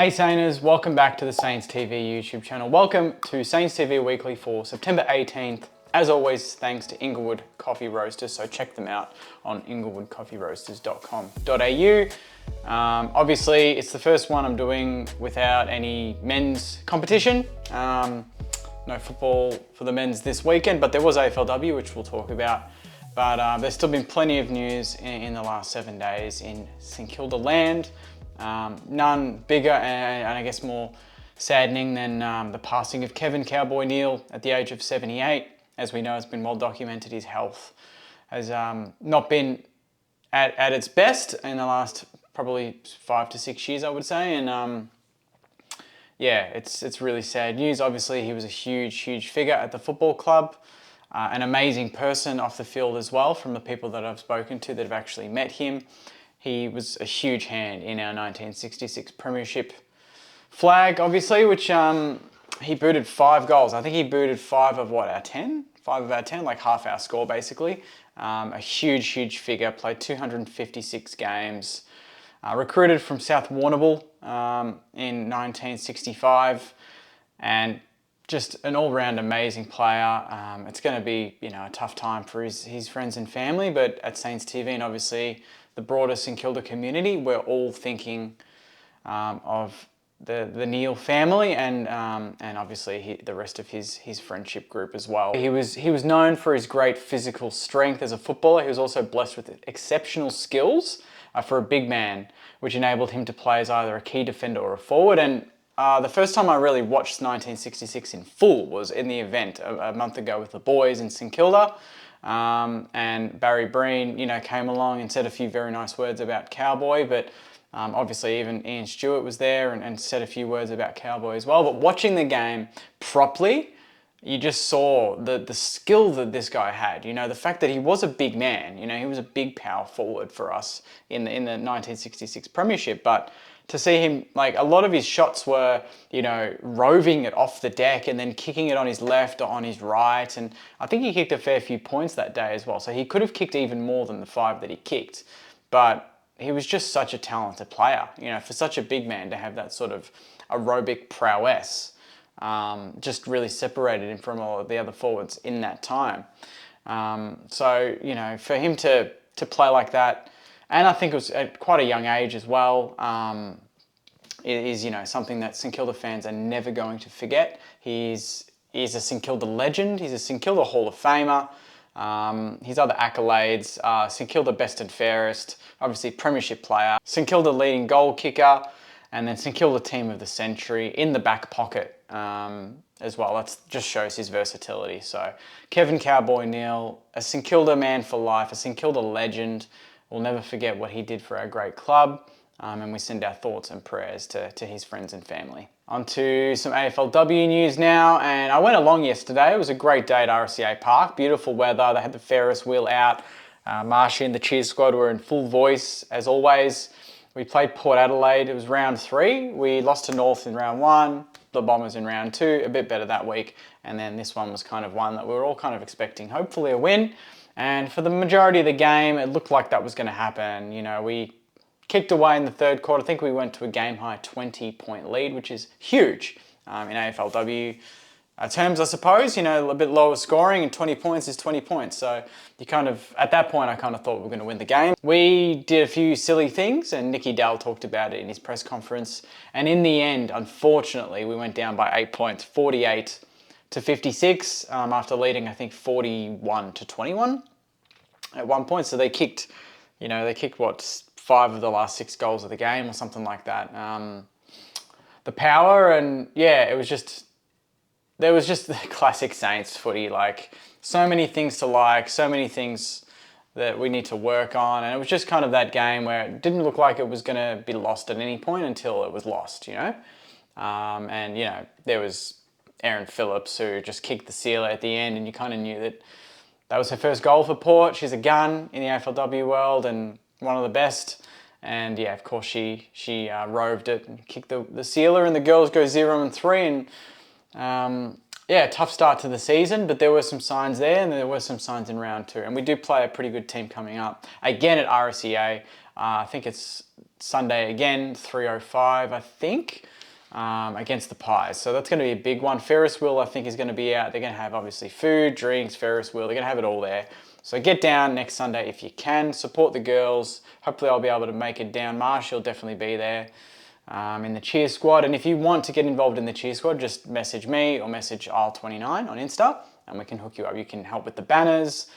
Hey Sainers, welcome back to the Saints TV YouTube channel. Welcome to Saints TV Weekly for September 18th. As always, thanks to Inglewood Coffee Roasters, so check them out on inglewoodcoffeeroasters.com.au. Obviously, it's the first one I'm doing without any men's competition. No football for the men's this weekend, but there was AFLW, which we'll talk about. But there's still been plenty of news in the last 7 days in St Kilda land. None bigger and I guess more saddening than the passing of Cowboy Neale at the age of 78. As we know, it's been well documented, his health has not been at its best in the last probably 5 to 6 years, I would say. And yeah, it's really sad news. Obviously, he was a huge figure at the football club, an amazing person off the field as well, from the people that I've spoken to that have actually met him. He was a huge hand in our 1966 Premiership flag, obviously, which he booted 5 goals. I think he booted 5 of what, our 10? 5 of our 10, like half our score, basically. A huge figure, played 256 games. Recruited from South Warrnambool in 1965, and just an all-round amazing player. It's going to be, a tough time for his friends and family, but at Saints TV and obviously the broader St Kilda community, we're all thinking of the Neale family and obviously the rest of his friendship group as well. He was known for his great physical strength as a footballer. He was also blessed with exceptional skills for a big man, which enabled him to play as either a key defender or a forward. And the first time I really watched 1966 in full was in the event a month ago with the boys in St Kilda. And Barry Breen, came along and said a few very nice words about Cowboy, but obviously even Ian Stewart was there and said a few words about Cowboy as well. But watching the game properly, you just saw the skill that this guy had. The fact that he was a big man, he was a big power forward for us in the 1966 Premiership, but to see him, like, a lot of his shots were, roving it off the deck and then kicking it on his left or on his right. And I think he kicked a fair few points that day as well. So he could have kicked even more than the 5 that he kicked. But he was just such a talented player, for such a big man to have that sort of aerobic prowess. Just really separated him from all of the other forwards in that time. So, for him to play like that, and I think it was at quite a young age as well, it is, something that St Kilda fans are never going to forget. He's a St Kilda legend. He's a St Kilda Hall of Famer. His other accolades are St Kilda best and fairest, obviously Premiership player, St Kilda leading goal kicker, and then St Kilda team of the century in the back pocket as well. That just shows his versatility. So Cowboy Neale, a St Kilda man for life, a St Kilda legend. We'll never forget what he did for our great club, and we send our thoughts and prayers to his friends and family. On to some AFLW news now, and I went along yesterday. It was a great day at RCA Park, beautiful weather. They had the Ferris wheel out. Marshy and the Cheers squad were in full voice, as always. We played Port Adelaide. It was round 3. We lost to North in round 1, the Bombers in round 2, a bit better that week, and then this one was kind of one that we were all kind of expecting, hopefully a win. And for the majority of the game, it looked like that was going to happen. We kicked away in the third quarter. I think we went to a game-high 20-point lead, which is huge in AFLW terms, I suppose. A bit lower scoring, and 20 points is 20 points. So at that point, I kind of thought we were going to win the game. We did a few silly things, and Nicky Dell talked about it in his press conference. And in the end, unfortunately, we went down by 8 points, 48 to 56, after leading, I think, 41 to 21 at one point. So they kicked, what, 5 of the last 6 goals of the game or something like that. The power, and yeah, there was just the classic Saints footy, like so many things to like, so many things that we need to work on. And it was just kind of that game where it didn't look like it was going to be lost at any point until it was lost, and, there was Erin Phillips, who just kicked the sealer at the end, and you kind of knew that was her first goal for Port. She's a gun in the AFLW world and one of the best. And yeah, of course, she roved it and kicked the sealer, and the girls go 0-3. And tough start to the season, but there were some signs there, and there were some signs in round 2. And we do play a pretty good team coming up again at RCA. I think it's Sunday again, 3:05, I think. against the Pies. So that's going to be a big one. Ferris wheel, I think, is going to be out. They're going to have obviously food, drinks, Ferris wheel. They're going to have it all there. So get down next Sunday if you can. Support the girls. Hopefully I'll be able to make it down. Marsh will definitely be there in the cheer squad. And if you want to get involved in the cheer squad, just message me or message Isle29 on Insta and we can hook you up. You can help with the banners.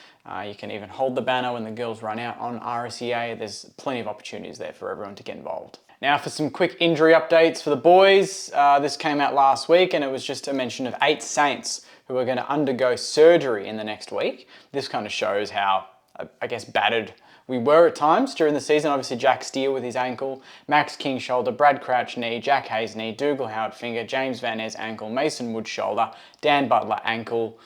You can even hold the banner when the girls run out on RSEA. There's plenty of opportunities there for everyone to get involved. Now for some quick injury updates for the boys. This came out last week and it was just a mention of 8 Saints who are going to undergo surgery in the next week. This kind of shows how, I guess, battered we were at times during the season. Obviously Jack Steele with his ankle, Max King shoulder, Brad Crouch knee, Jack Hayes knee, Dougal Howard finger, James Van Ness ankle, Mason Wood shoulder, Dan Butler ankle.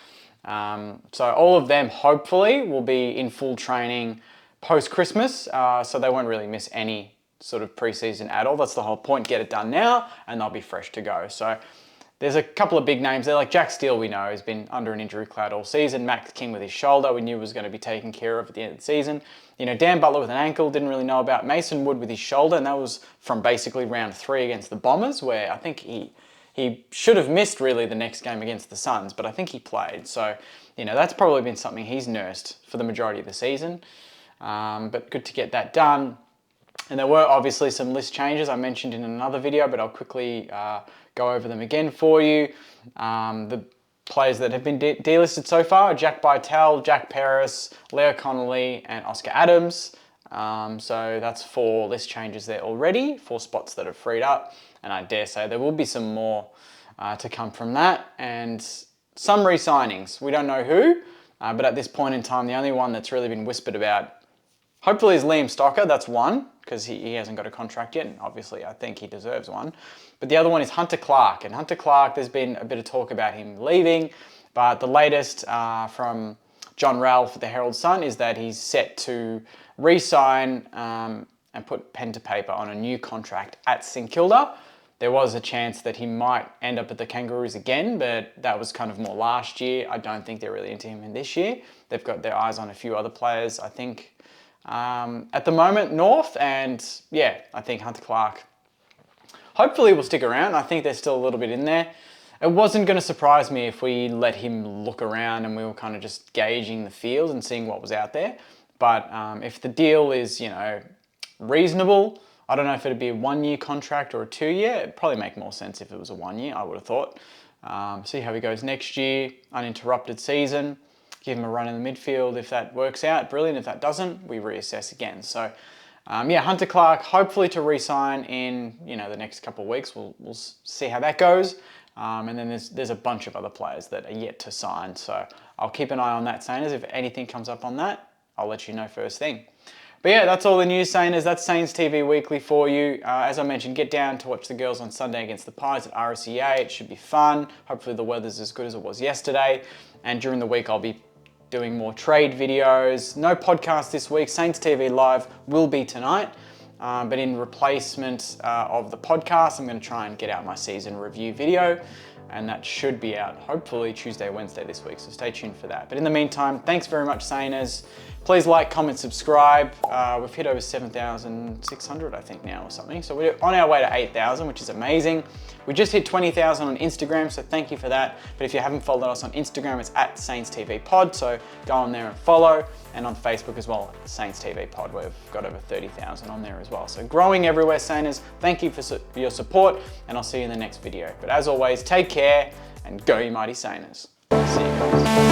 So all of them hopefully will be in full training post-Christmas, so they won't really miss any sort of pre-season at all. That's the whole point, get it done now and they'll be fresh to go. So there's a couple of big names there, like Jack Steele we know has been under an injury cloud all season. Max King with his shoulder we knew was going to be taken care of at the end of the season. You know, Dan Butler with an ankle, didn't really know about. Mason Wood with his shoulder, and that was from basically round 3 against the Bombers, where I think he should have missed really the next game against the Suns, but I think he played. So, you know, that's probably been something he's nursed for the majority of the season. But good to get that done. And there were obviously some list changes I mentioned in another video, but I'll quickly go over them again for you. The players that have been delisted so far are Jack Bytel, Jack Paris, Leo Connolly, and Oscar Adams. So that's 4 list changes there already, 4 spots that are freed up. And I dare say there will be some more to come from that. And some re-signings. We don't know who, but at this point in time, the only one that's really been whispered about, hopefully, is Liam Stocker. That's one, because he hasn't got a contract yet, and obviously I think he deserves one. But the other one is Hunter Clark. And Hunter Clark, there's been a bit of talk about him leaving, but the latest from John Ralph at the Herald Sun is that he's set to re-sign and put pen to paper on a new contract at St Kilda. There was a chance that he might end up at the Kangaroos again, but that was kind of more last year. I don't think they're really into him in this year. They've got their eyes on a few other players, I think, at the moment, North, and yeah, I think Hunter Clark hopefully will stick around. I think there's still a little bit in there. It wasn't going to surprise me if we let him look around and we were kind of just gauging the field and seeing what was out there. But if the deal is, you know, reasonable, I don't know if it'd be a 1-year contract or a 2-year. It'd probably make more sense if it was a 1-year, I would have thought. See how he goes next year, uninterrupted season. Give him a run in the midfield. If that works out, brilliant. If that doesn't, we reassess again. So, yeah, Hunter Clark, hopefully to re-sign in, you know, the next couple of weeks. We'll see how that goes. And then there's a bunch of other players that are yet to sign. So I'll keep an eye on that, Sainers. If anything comes up on that, I'll let you know first thing. But yeah, that's all the news, Sainers. That's Saints TV Weekly for you. As I mentioned, get down to watch the girls on Sunday against the Pies at RSEA. It should be fun. Hopefully the weather's as good as it was yesterday. And during the week, I'll be doing more trade videos. No podcast this week. Saints TV Live will be tonight. But in replacement of the podcast, I'm going to try and get out my season review video. And that should be out hopefully Tuesday, Wednesday this week. So stay tuned for that. But in the meantime, thanks very much, Sainers. Please like, comment, subscribe. We've hit over 7,600, I think now or something. So we're on our way to 8,000, which is amazing. We just hit 20,000 on Instagram, so thank you for that. But if you haven't followed us on Instagram, it's at Saints TV Pod. So go on there and follow. And on Facebook as well, Saints TV Pod. We've got over 30,000 on there as well. So growing everywhere, Sainers. Thank you for your support, and I'll see you in the next video. But as always, take care and go you mighty Sainers. See you guys.